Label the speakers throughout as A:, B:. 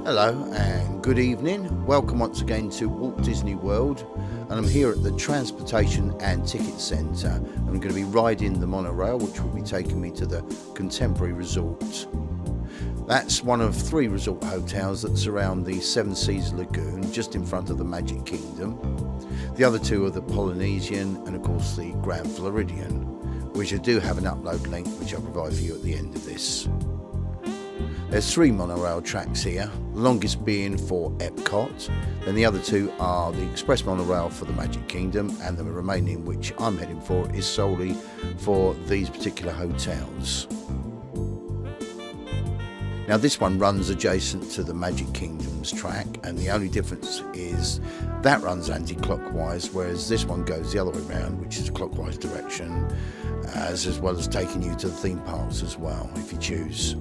A: Hello and good evening. Welcome once again to Walt Disney World, and I'm here at the Transportation and Ticket Centre. I'm going to be riding the monorail, which will be taking me to the Contemporary Resort. That's one of 3 resort hotels that surround the Seven Seas Lagoon, just in front of the Magic Kingdom. The other 2 are the Polynesian and of course the Grand Floridian, which I do have an upload link which I'll provide for you at the end of this. There's 3 monorail tracks here, the longest being for Epcot, then the other 2 are the express monorail for the Magic Kingdom, and the remaining, which I'm heading for, is solely for these particular hotels. Now this one runs adjacent to the Magic Kingdom's track, and the only difference is that runs anti-clockwise, whereas this one goes the other way around, which is a clockwise direction, as well as taking you to the theme parks as well, if you choose.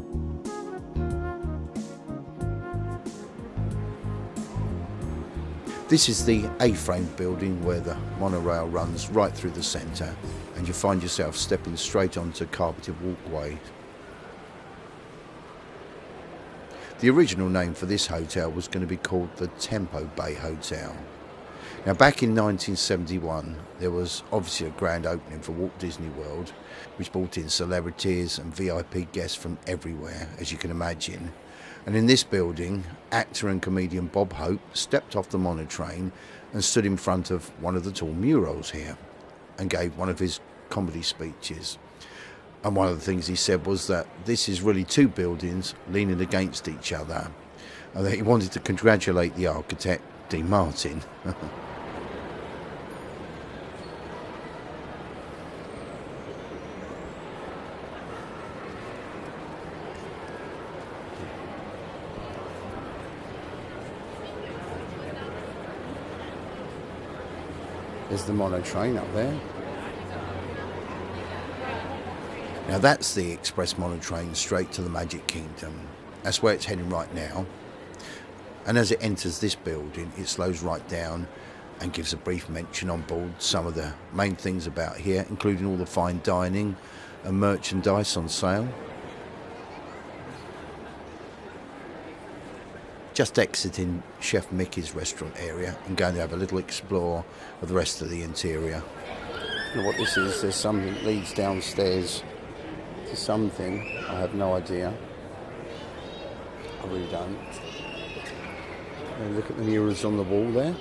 A: This is the A-frame building where the monorail runs right through the centre, and you find yourself stepping straight onto carpeted walkway. The original name for this hotel was going to be called the Tempo Bay Hotel. Now back in 1971 there was obviously a grand opening for Walt Disney World, which brought in celebrities and VIP guests from everywhere, as you can imagine. And in this building, actor and comedian Bob Hope stepped off the monotrain and stood in front of one of the tall murals here and gave one of his comedy speeches. And one of the things he said was that this is really 2 buildings leaning against each other, and that he wanted to congratulate the architect, Dean Martin. There's the monotrain up there. Now that's the express monotrain straight to the Magic Kingdom. That's where it's heading right now. And as it enters this building, it slows right down and gives a brief mention on board some of the main things about here, including all the fine dining and merchandise on sale. Just exiting Chef Mickey's restaurant area and going to have a little explore of the rest of the interior. I don't know what this is. There's something that leads downstairs to something. I have no idea. I really don't. And look at the murals on the wall there.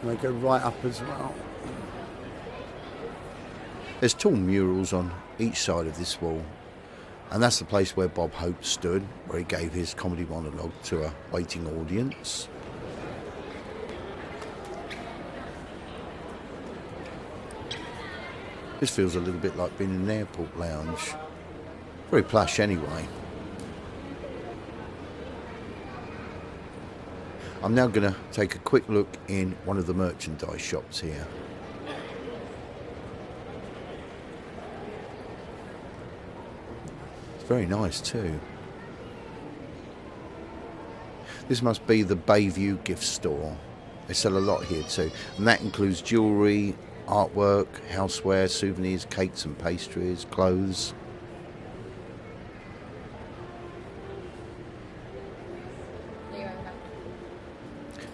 A: And they go right up as well. There's tall murals on each side of this wall. And that's the place where Bob Hope stood, where he gave his comedy monologue to a waiting audience. This feels a little bit like being in an airport lounge. Very plush anyway. I'm now going to take a quick look in one of the merchandise shops here. Very nice too. This must be the Bayview gift store. They sell a lot here too, and that includes jewellery, artwork, houseware, souvenirs, cakes and pastries, clothes.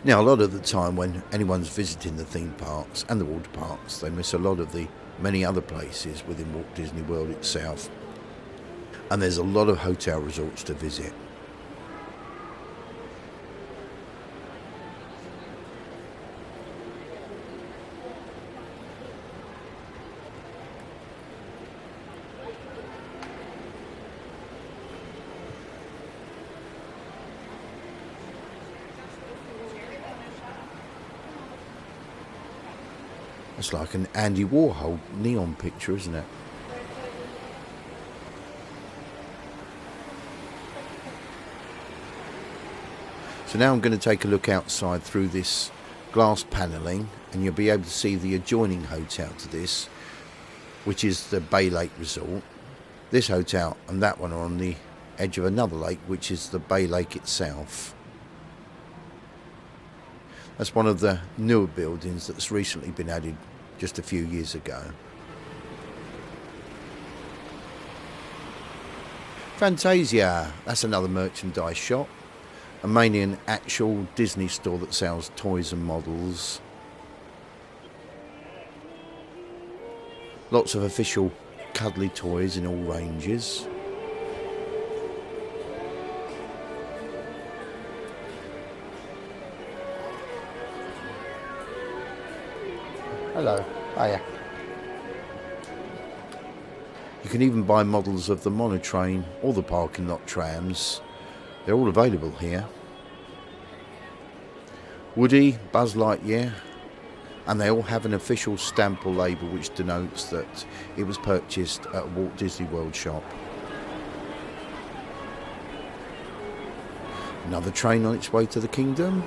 A: Now a lot of the time when anyone's visiting the theme parks and the water parks, they miss a lot of the many other places within Walt Disney World itself. And there's a lot of hotel resorts to visit. It's like an Andy Warhol neon picture, isn't it? So now I'm going to take a look outside through this glass panelling, and you'll be able to see the adjoining hotel to this, which is the Bay Lake Resort. This hotel and that one are on the edge of another lake, which is the Bay Lake itself. That's one of the newer buildings that's recently been added just a few years ago. Fantasia, that's another merchandise shop, and mainly an actual Disney store that sells toys and models. Lots of official cuddly toys in all ranges. Hello, hiya. You can even buy models of the monotrain or the parking lot trams. They're all available here. Woody, Buzz Lightyear, and they all have an official stamp or label which denotes that it was purchased at a Walt Disney World shop. Another train on its way to the kingdom.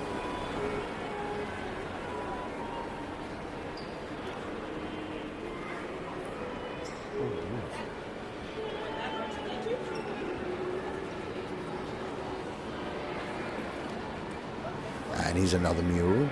A: And here's another mural.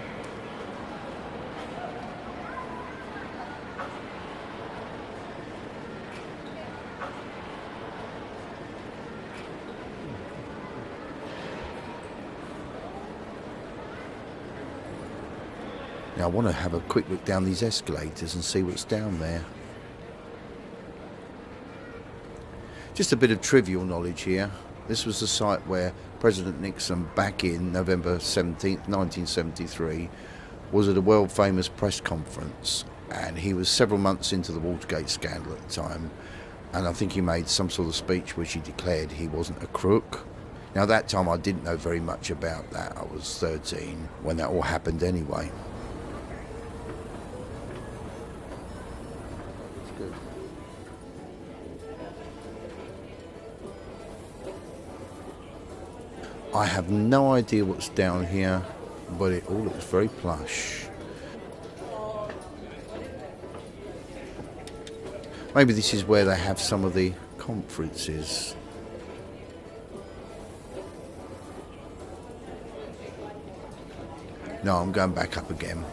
A: Now I want to have a quick look down these escalators and see what's down there. Just a bit of trivial knowledge here. This was the site where President Nixon, back in November 17th, 1973, was at a world famous press conference, and he was several months into the Watergate scandal at the time, and I think he made some sort of speech which he declared he wasn't a crook. Now at that time I didn't know very much about that. I was 13 when that all happened anyway. I have no idea what's down here, but it all looks very plush. Maybe this is where they have some of the conferences. No, I'm going back up again.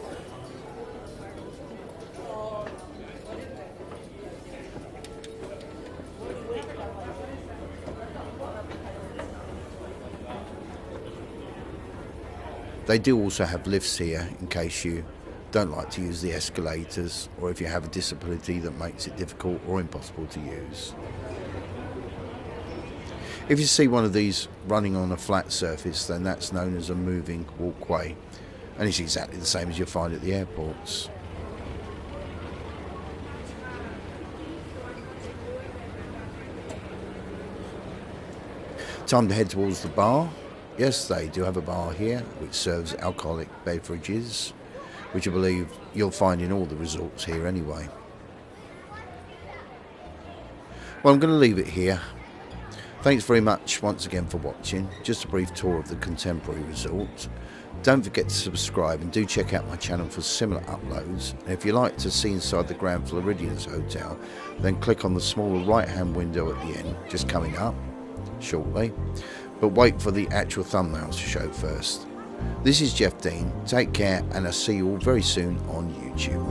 A: They do also have lifts here in case you don't like to use the escalators, or if you have a disability that makes it difficult or impossible to use. If you see one of these running on a flat surface, then that's known as a moving walkway, and it's exactly the same as you'll find at the airports. Time to head towards the bar. Yes, they do have a bar here which serves alcoholic beverages, which I believe you'll find in all the resorts here anyway. Well, I'm going to leave it here. Thanks very much once again for watching. Just a brief tour of the Contemporary Resort. Don't forget to subscribe, and do check out my channel for similar uploads. And if you like to see inside the Grand Floridians Hotel, then click on the smaller right hand window at the end, just coming up shortly. But wait for the actual thumbnails to show first. This is Geoff Dean. Take care, and I'll see you all very soon on YouTube.